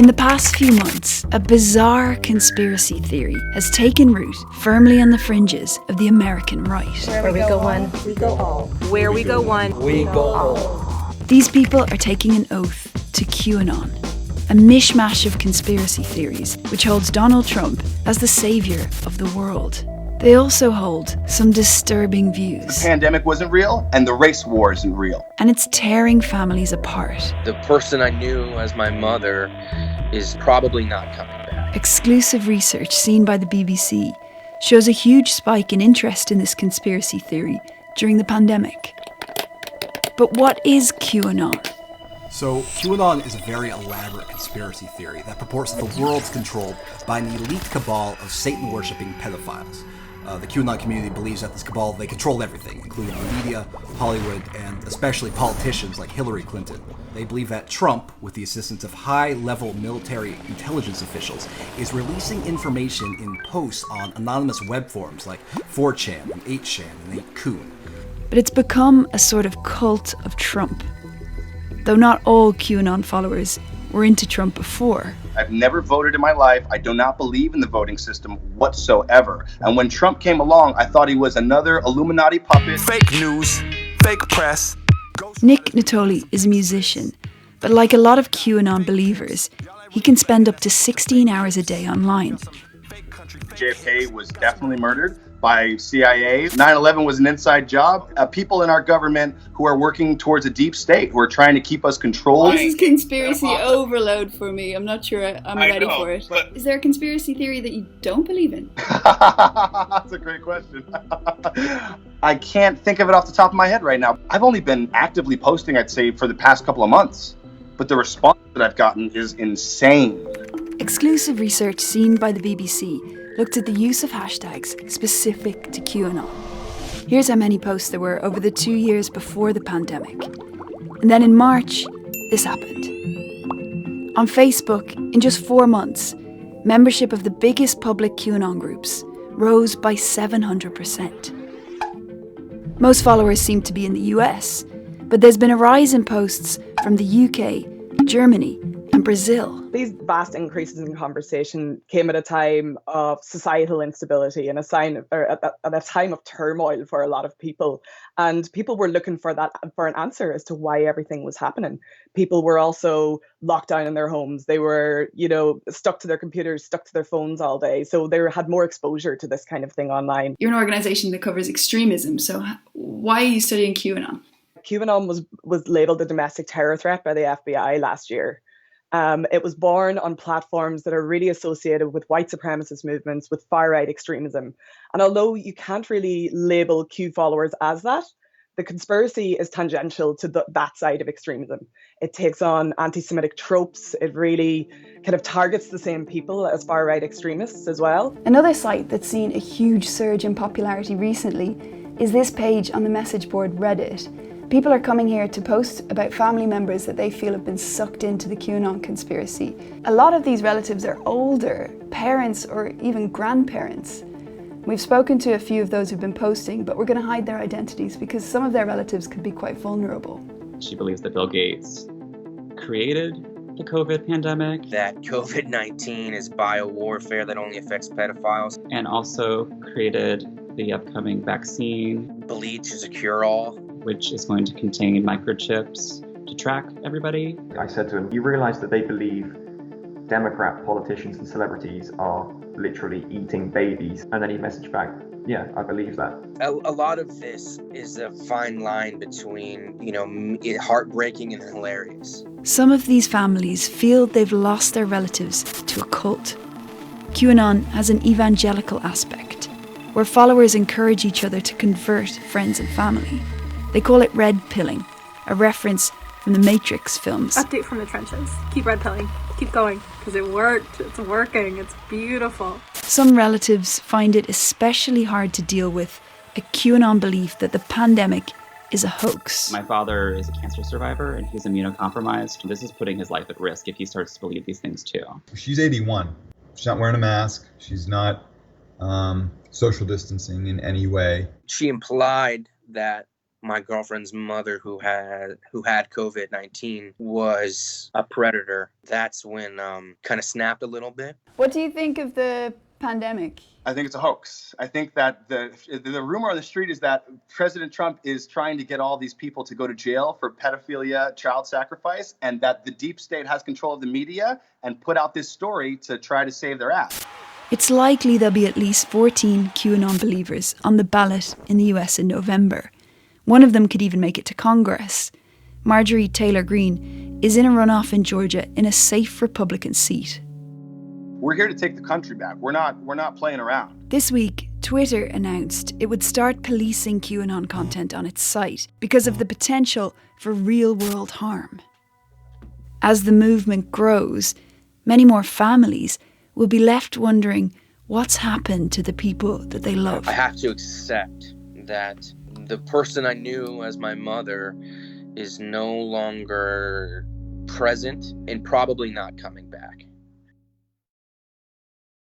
In the past few months, a bizarre conspiracy theory has taken root firmly on the fringes of the American right. Where we go one, we go all. Where we go one, we go all. These people are taking an oath to QAnon, a mishmash of conspiracy theories which holds Donald Trump as the savior of the world. They also hold some disturbing views. The pandemic wasn't real, and the race war isn't real. And it's tearing families apart. The person I knew as my mother is probably not coming back. Exclusive research seen by the BBC shows a huge spike in interest in this conspiracy theory during the pandemic. But what is QAnon? So, QAnon is a very elaborate conspiracy theory that purports that the world's controlled by an elite cabal of Satan-worshipping pedophiles. The QAnon community believes that this cabal, they control everything, including the media, Hollywood, and especially politicians like Hillary Clinton. They believe that Trump, with the assistance of high-level military intelligence officials, is releasing information in posts on anonymous web forums like 4chan and 8chan and 8kun. But it's become a sort of cult of Trump. Though not all QAnon followers were into Trump before. I've never voted in my life. I do not believe in the voting system whatsoever. And when Trump came along, I thought he was another Illuminati puppet. Fake news, fake press. Nick Natoli is a musician, but like a lot of QAnon believers, he can spend up to 16 hours a day online. JFK was definitely murdered by CIA. 9/11 was an inside job. People in our government who are working towards a deep state, who are trying to keep us controlled. This is conspiracy overload for me. I'm not sure I'm ready for it. Is there a conspiracy theory that you don't believe in? That's a great question. I can't think of it off the top of my head right now. I've only been actively posting, I'd say, for the past couple of months. But the response that I've gotten is insane. Exclusive research seen by the BBC looked at the use of hashtags specific to QAnon. Here's how many posts there were over the 2 years before the pandemic. And then in March, this happened. On Facebook, in just 4 months, membership of the biggest public QAnon groups rose by 700%. Most followers seem to be in the US, but there's been a rise in posts from the UK, Germany, and Brazil. These vast increases in conversation came at a time of societal instability and at a time of turmoil for a lot of people. And people were looking for an answer as to why everything was happening. People were also locked down in their homes. They were, stuck to their computers, stuck to their phones all day. So they had more exposure to this kind of thing online. You're an organisation that covers extremism. So why are you studying QAnon? QAnon was labelled a domestic terror threat by the FBI last year. It was born on platforms that are really associated with white supremacist movements, with far-right extremism. And although you can't really label Q followers as that, the conspiracy is tangential to that side of extremism. It takes on anti-Semitic tropes. It really kind of targets the same people as far-right extremists as well. Another site that's seen a huge surge in popularity recently is this page on the message board Reddit. People are coming here to post about family members that they feel have been sucked into the QAnon conspiracy. A lot of these relatives are older, parents or even grandparents. We've spoken to a few of those who've been posting, but we're going to hide their identities because some of their relatives could be quite vulnerable. She believes that Bill Gates created the COVID pandemic. That COVID-19 is biowarfare that only affects pedophiles. And also created the upcoming vaccine. Bleach is a cure-all. Which is going to contain microchips to track everybody. I said to him, you realize that they believe Democrat politicians and celebrities are literally eating babies? And then he messaged back, yeah, I believe that. A lot of this is a fine line between, heartbreaking and hilarious. Some of these families feel they've lost their relatives to a cult. QAnon has an evangelical aspect, where followers encourage each other to convert friends and family. They call it red pilling, a reference from the Matrix films. Update from the trenches. Keep red pilling. Keep going, because it worked. It's working. It's beautiful. Some relatives find it especially hard to deal with a QAnon belief that the pandemic is a hoax. My father is a cancer survivor and he's immunocompromised. This is putting his life at risk if he starts to believe these things too. She's 81. She's not wearing a mask. She's not social distancing in any way. She implied that my girlfriend's mother who had COVID-19 was a predator, that's when kind of snapped a little bit. What do you think of the pandemic? I think it's a hoax. I think that the rumor on the street is that President Trump is trying to get all these people to go to jail for pedophilia, child sacrifice, and that the deep state has control of the media and put out this story to try to save their ass. It's likely there'll be at least 14 QAnon believers on the ballot in the US in November. One of them could even make it to Congress. Marjorie Taylor Greene is in a runoff in Georgia in a safe Republican seat. We're here to take the country back. We're not playing around. This week, Twitter announced it would start policing QAnon content on its site because of the potential for real-world harm. As the movement grows, many more families will be left wondering what's happened to the people that they love. I have to accept that the person I knew as my mother is no longer present and probably not coming back.